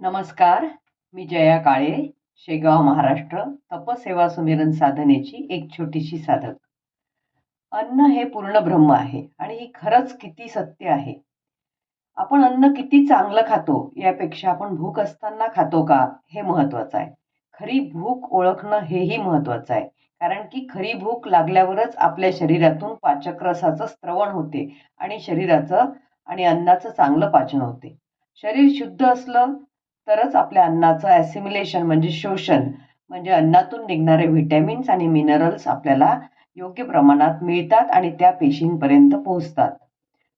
नमस्कार. मी जया काळे, शेगाव, महाराष्ट्र. तपसेवा सुमिरन साधनेची एक छोटीशी साधक. अन्न हे पूर्ण ब्रह्म आहे आणि ही खरंच किती सत्य आहे. आपण अन्न किती चांगलं खातो यापेक्षा आपण भूक असताना खातो का हे महत्वाचं आहे. खरी भूक ओळखणं हेही महत्वाचं आहे. कारण की खरी भूक लागल्यावरच आपल्या शरीरातून पाचक रसाचं स्त्रवण होते आणि शरीराचं आणि अन्नाचं चांगलं पाचन होते. शरीर शुद्ध असलं तरच आपल्या अन्नाचं ॲसिमिलेशन म्हणजे शोषण म्हणजे अन्नातून निघणारे व्हिटॅमिन्स आणि मिनरल्स आपल्याला योग्य प्रमाणात मिळतात आणि त्या पेशींपर्यंत पोहोचतात.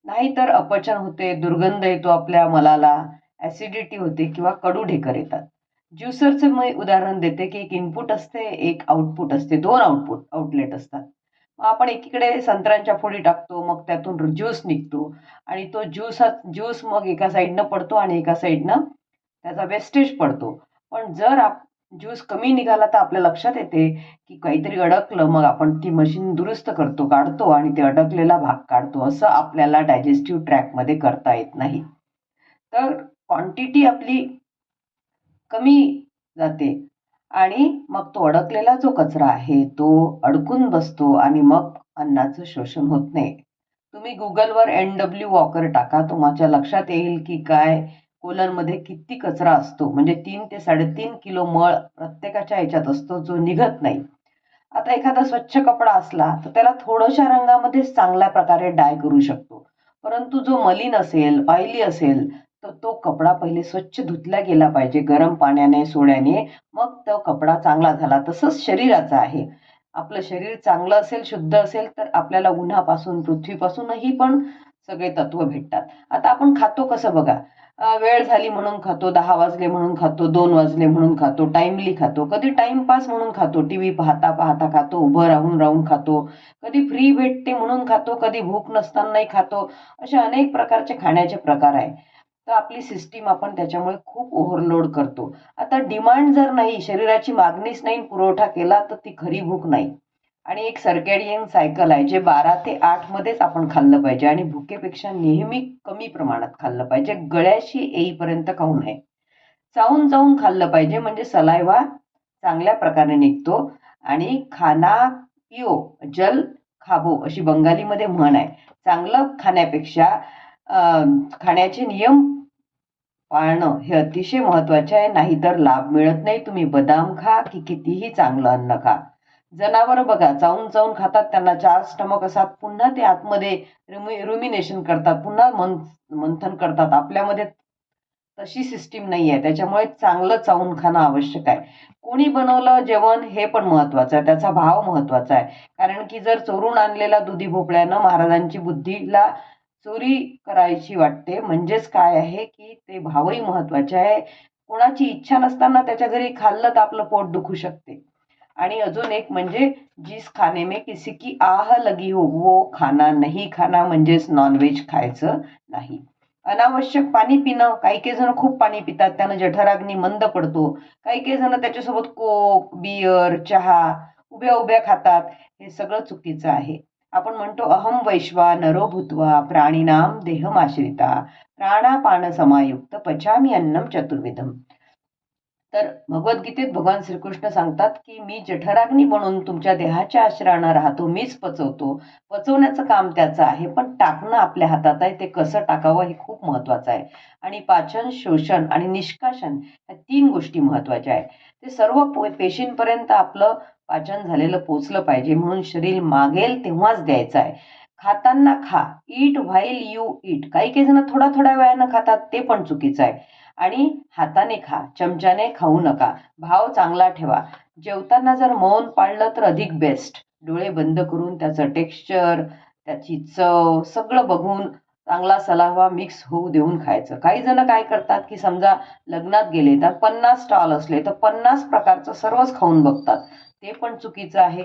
नाहीतर अपचन होते, दुर्गंध येतो आपल्या मलाला, ॲसिडिटी होते किंवा कडू ढेकर येतात. ज्युसरचं मी उदाहरण देते की एक इनपुट असते, एक आउटपुट असते. 2 आउटलेट असतात. मग आपण एकीकडे संत्र्यांच्या फोडी टाकतो, मग त्यातून ज्यूस निघतो आणि तो ज्यूस मग एका साईडनं पडतो आणि एका साईडनं त्याचा वेस्टेज पडतो. पण जर ज्यूस कमी निघाला तर आपल्या लक्षात येते की काहीतरी अडकलं, मग आपण ती मशीन दुरुस्त करतो, काढतो आणि ते अडकलेला भाग काढतो. असं आपल्याला डायजेस्टिव्ह ट्रॅकमध्ये करता येत नाही. तर क्वांटिटी आपली कमी जाते आणि मग तो अडकलेला जो कचरा आहे तो अडकून बसतो आणि मग अन्नाचं शोषण होत नाही. तुम्ही गुगलवर NW वॉकर टाका, तुमच्या लक्षात येईल की काय कोलनमध्ये किती कचरा असतो. म्हणजे 3 ते 3.5 किलो मळ प्रत्येकाच्या ह्याच्यात असतो जो निघत नाही. आता एखादा स्वच्छ कपडा असला तर त्याला थोड्याशा रंगामध्येच चांगल्या प्रकारे डाय करू शकतो. परंतु जो मलिन असेल, ऑइली असेल, तर तो कपडा पहिले स्वच्छ धुतला गेला पाहिजे गरम पाण्याने, सोड्याने. मग तो कपडा चांगला झाला. तसंच शरीराचं आहे. आपलं शरीर चांगलं असेल, शुद्ध असेल तर आपल्याला उन्हापासून, पृथ्वीपासूनही पण सगळे तत्व भेटतात. आता आपण खातो कसं बघा. वेळ झाली म्हणून खातो, 10 वाजले म्हणून खातो, 2 वाजले म्हणून खातो, टाइमली खातो, कधी टाइमपास म्हणून खातो, टीव्ही पाहता पाहता खातो, उभं राहून राहून खातो, कधी फ्री भेटते म्हणून खातो, कधी भूक नसतानाही खातो. असे अनेक प्रकारचे खाण्याचे प्रकार आहे. तर आपली सिस्टीम आपण त्याच्यामुळे खूप ओव्हरलोड करतो. आता डिमांड जर नाही, शरीराची मागणीच नाही, पुरवठा केला तर ती खरी भूक नाही. आणि एक सर्कॅडियन सायकल आहे जे 12 ते 8 मध्येच आपण खाल्लं पाहिजे आणि भुकेपेक्षा नेहमी कमी प्रमाणात खाल्लं पाहिजे. गळ्याशी येईपर्यंत खाऊ नये. चावून चावून खाल्लं पाहिजे म्हणजे सलायवा चांगल्या प्रकारे निघतो. आणि खाना पिओ जल खाबो अशी बंगालीमध्ये म्हण आहे. चांगलं खाण्यापेक्षा खाण्याचे नियम पाळणं हे अतिशय महत्वाचे आहे. नाहीतर लाभ मिळत नाही. तुम्ही बदाम खा की कितीही चांगलं अन्न खा. जनावरं बघा चावून चावून खातात, त्यांना 4 स्टमक असतात, पुन्हा ते आतमध्ये रुमिनेशन करतात, पुन्हा मंथन करतात. आपल्यामध्ये तशी सिस्टीम नाही आहे. त्याच्यामुळे चांगलं चावून खाणं आवश्यक आहे. कोणी बनवलं जेवण हे पण महत्वाचं आहे, त्याचा भाव महत्वाचा आहे. कारण की जर चोरून आणलेला दुधी भोपळ्यानं महाराजांची बुद्धीला चोरी करायची वाटते. म्हणजेच काय आहे की ते भावही महत्वाचे आहे. कोणाची इच्छा नसताना त्याच्या घरी खाल्लं तर आपलं पोट दुखू शकते. आणि अजून एक म्हणजे जिस खाने में किसी की आह लगी हो वो खाना नहीं खाना, म्हणजेच नॉनव्हेज खायचं नाही. अनावश्यक पाणी पिणं, काही काही जण खूप पाणी पितात, त्यानं जठराग्नी मंद पडतो. काही काही जण त्याच्यासोबत कोक, बियर, चहा उभ्या उभ्या खातात. हे सगळं चुकीचं आहे. आपण म्हणतो अहम वैश्वा नरो भूत्वा प्राणीनाम देहमाश्रिता प्राणापान समायुक्त पचामी अन्नम चतुर्विधम. तर भगवद्गीतेत भगवान श्रीकृष्ण सांगतात की मी जठराग्नी म्हणून तुमच्या देहाच्या आश्रयानं राहतो, मीच पचवतो. पचवण्याचं काम त्याचं आहे, पण टाकणं आपल्या हातात आहे. ते कसं टाकावं हे खूप महत्वाचं आहे. आणि पाचन, शोषण आणि निष्कासन या 3 गोष्टी महत्वाच्या आहेत. ते सर्व पेशींपर्यंत आपलं पाचन झालेलं पोचलं पाहिजे. म्हणून शरीर मागेल तेव्हाच द्यायचं आहे. खाताना खा, ईट व्हाईल यू ईट. काही काही जण थोड्या थोड्या वेळानं खातात, ते पण चुकीचं आहे. आणि हाताने खा, चमच्याने खाऊ नका. भाव चांगला ठेवा. जेवताना जर मौन पाळलं तर अधिक बेस्ट. डोळे बंद करून त्याचं टेक्स्चर, त्याची चव सगळं बघून चांगला सलावा मिक्स होऊ देऊन खायचं. काही जण काय करतात की समजा लग्नात गेले तर 50 स्टॉल असले तर 50 प्रकारचं सर्वच खाऊन बघतात. ते पण चुकीचं आहे.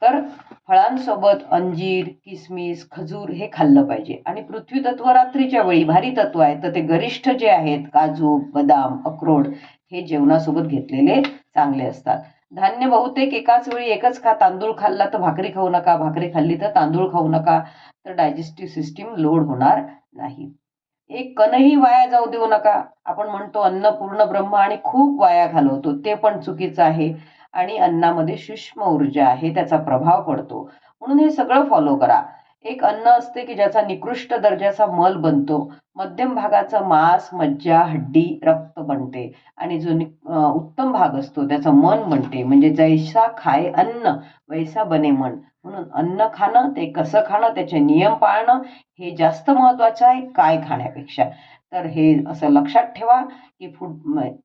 तर फळांसोबत अंजीर, किसमिस, खजूर हे खाल्लं पाहिजे. आणि पृथ्वी तत्व रात्रीच्या वेळी भारी तत्व आहे, तर ते गरिष्ठ जे आहेत काजू, बदाम, अक्रोड हे जेवणासोबत घेतलेले चांगले असतात. धान्य बहुतेक एकाच वेळी एकच खा. तांदूळ खाल्ला तर भाकरी खाऊ नका, भाकरी खाल्ली तर तांदूळ खाऊ नका. तर डायजेस्टिव्ह सिस्टीम लोड होणार नाही. एक कणही वाया जाऊ देऊ नका. आपण म्हणतो अन्न पूर्ण ब्रह्म आणि खूप वाया घालवतो, ते पण चुकीचं आहे. आणि अन्नामध्ये सूक्ष्म ऊर्जा आहे, त्याचा प्रभाव पडतो. म्हणून हे सगळं फॉलो करा. एक अन्न असते की ज्याचा निकृष्ट दर्जाचा मल बनतो. मध्यम भागाचं मांस, मज्जा, हड्डी, रक्त बनते. आणि जो उत्तम भाग असतो त्याचं मन बनते. म्हणजे जैसा खाय अन्न वैसा बने मन. म्हणून अन्न खाणं, ते कसं खाणं, त्याचे नियम पाळणं हे जास्त महत्वाचं आहे काय खाण्यापेक्षा. तर हे असं लक्षात ठेवा की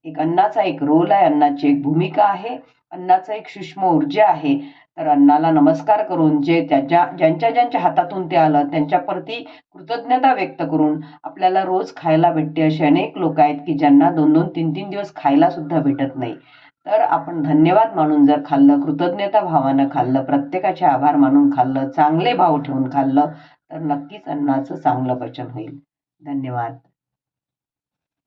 एक अन्नाचा एक रोल आहे, अन्नाची एक भूमिका आहे, अन्नाचा एक सूक्ष्म ऊर्जा आहे. तर अन्नाला नमस्कार करून ज्यांच्या ज्यांच्या हातातून ते आलं त्यांच्याप्रती कृतज्ञता व्यक्त करून आपल्याला रोज खायला भेटते असे अनेक लोक आहेत की ज्यांना 2-2, 3-3 दिवस खायला सुद्धा भेटत नाही. तर आपण धन्यवाद मानून जर खाल्लं, कृतज्ञता भावानं खाल्लं, प्रत्येकाचे आभार मानून खाल्लं, चांगले भाव ठेवून खाल्लं तर नक्कीच अन्नाचं चांगलं पचन होईल. धन्यवाद.